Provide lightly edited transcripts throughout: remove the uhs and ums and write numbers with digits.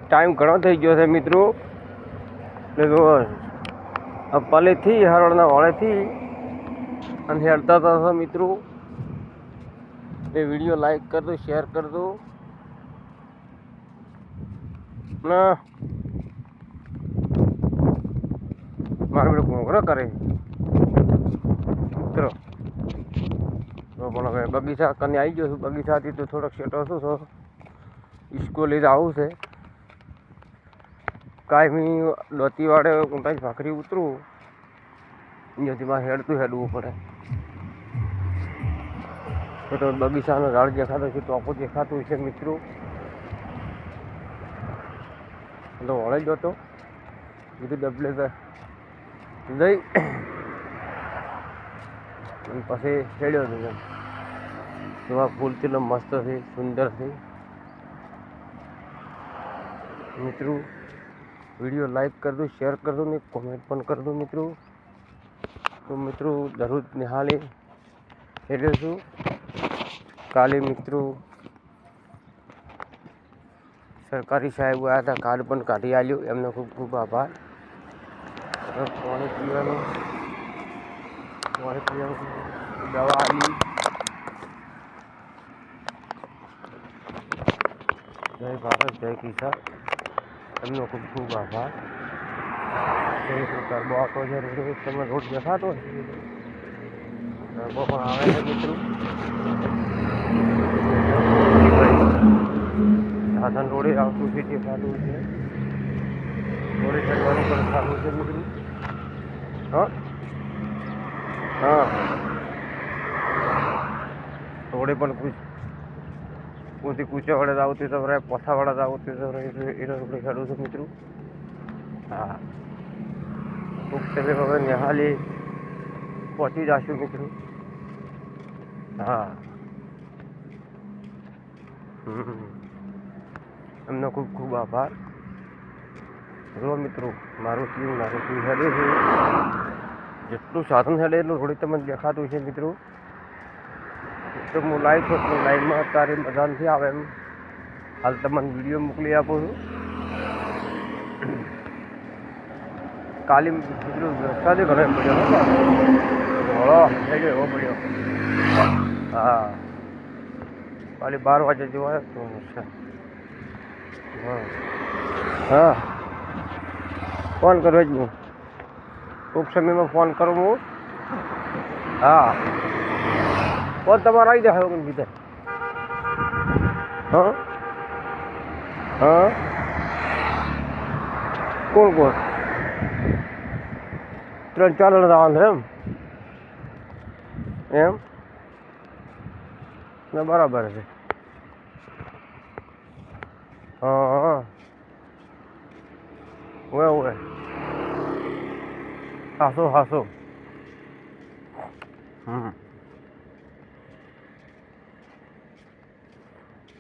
Time घणो થઈ ગયો છે મિત્રો પલેથી હરણના વાળેથી અને હેડતા હતા મિત્રો એ વિડીયો લાઈક कर दो शेयर कर दो ના મારો બેટો ઘોંઘરો કરે મિત્રો તો પણ હવે બગીચા કને આવી ગયો છું બગીચાથી તો થોડોક સેટો છું તો સ્કૂલે જ આવું છે કાંઈ દોતી વાળે ઊંટાઈ ભાખરી ઉતરું અહીંયાથી મારે હેડવું પડે તો બગીચાનો ઝાડ દેખાતો છે ટોપો દેખાતું છે મિત્રો તો વળે જ હતો કીધું ડબલે જઈ પછી હેડ્યો હતો એવા ફૂલ કેટલો મસ્ત છે સુંદર છે મિત્રો वीडियो लाइक कर दो शेयर कर दो ने कमेंट पण कर दो मित्रों तो मित्रों दररोज निहाले हेडे छू काले मित्रों सरकारी साहेब आया था कार्ड पण काढी आल्यो एमनो खूब खूब आभार पानी पीवानो दवा आली जय भारत जय किसान એમનો ખૂબ ખૂબ આભાર ગરબો આવતો છે તમે રોડ દેખાતો ગરબો પણ આવે છે મિત્રો સાધન રોડે આવતું છે દેખાતું છે રોડે ચડવાનું પણ સારું છે મિત્રો હા હા રોડે પણ કૂચાવાળે આવતી તો પોથાવાળા આવતી તો એના રોડે ખેડું છું મિત્રો હા ટૂંક સમય હવે નિહાલી પહોંચી જશું મિત્રો હા એમનો ખૂબ ખૂબ આભાર જો મિત્રો મારું શું હેડે છે જેટલું સાધન હેડે એટલું રોડે તમને દેખાતું છે મિત્રો તો હું લાઈવ છું પણ લાઈવમાં અત્યારે મજા નથી આવે એમ હાલ તમને વિડીયો મોકલી આપું છું કાલે મિત્રો વરસાદ ઘરે પડ્યો ઘણો થઈ ગયો એવો પડ્યો હા કાલે 12 વાગે જેવો તો હા હા ફોન કરો જ હું ટૂંક સમયમાં ફોન કરું હું હા और તમારે આવી જાય હવે બીજા હા હા કોણ 3-4 જણા આવવાનું એમ ના બરાબર છે હા હોય હાસો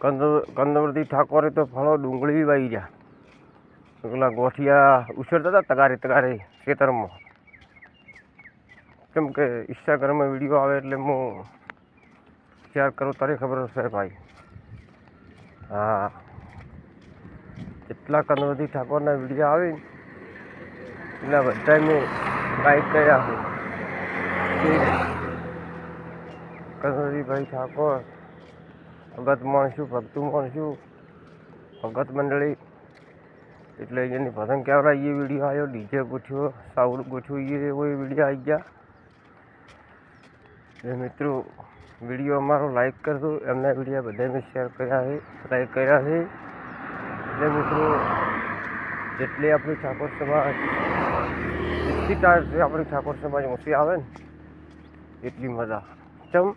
કંદવરથી ઠાકોરે તો ફળો ડુંગળી વાવી ગયા પેલા ગોઠિયા ઉછળતા હતા તગારે ખેતરમાં કેમ કે ઇન્સ્ટાગ્રામમાં વિડીયો આવે એટલે હું શેર કરું તારી ખબર હશે ભાઈ હા જેટલા કંદવરથી ઠાકોરના વિડીયો આવે એટલા બધા મેં લાઈક કર્યા છે કંદવરજીભાઈ ઠાકોર ભગત માણશું ભક્તું માણશું ભગત મંડળી એટલે એની પતંગ કેવડા એ વિડીયો આવ્યો ડીજે ગોઠ્યો સાઉન્ડ ગોઠવ્યું એ વિડીયો આવી ગયા એ મિત્રો વિડીયો અમારો લાઈક કરજો એમના વિડીયો બધા મેં શેર કર્યા છે લાઈક કર્યા છે એટલે મિત્રો જેટલી આપણી ઠાકોર સમાજ જેટલી આપણી ઠાકોર સમાજ ઓછી આવે ને એટલી મજા ચમ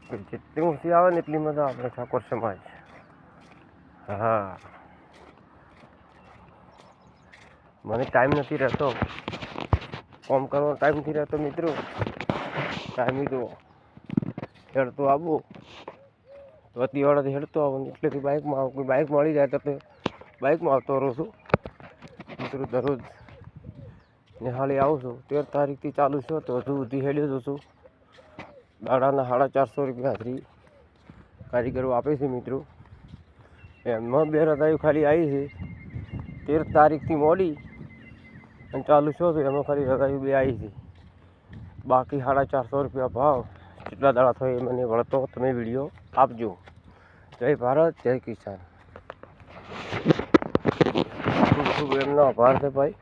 જેટલી ઊંચી આવે ને એટલી મજા આપણે ઠાકોર સમાજ હા મને ટાઈમ નથી રહેતો કામ કરવાનો ટાઈમ નથી રહેતો મિત્રો ટાઈમ તો હેડતો આવું વતીવાળાથી હેડતો આવું એટલેથી બાઇકમાં આવું કોઈ બાઇક મળી જાય તો બાઇકમાં આવતો રહું છું મિત્રો દરરોજ નિહાળી આવું છું 13 તારીખથી ચાલુ છે તો હજુ સુધી હેડ્યો છું દાડાના 450 રૂપિયા હાજરી કારીગરો આપે છે મિત્રો એમાં બે રજાઈઓ ખાલી આવી છે 13 તારીખથી મોડી અને ચાલુ છો તો એમાં ખાલી રજાઈઓ બે આવી છે. બાકી 450 રૂપિયા ભાવ કેટલા દાડા થાય મને વળતો તમે વિડીયો આપજો. જય ભારત જય કિસાન. ખૂબ ખૂબ એમનો આભાર છે ભાઈ.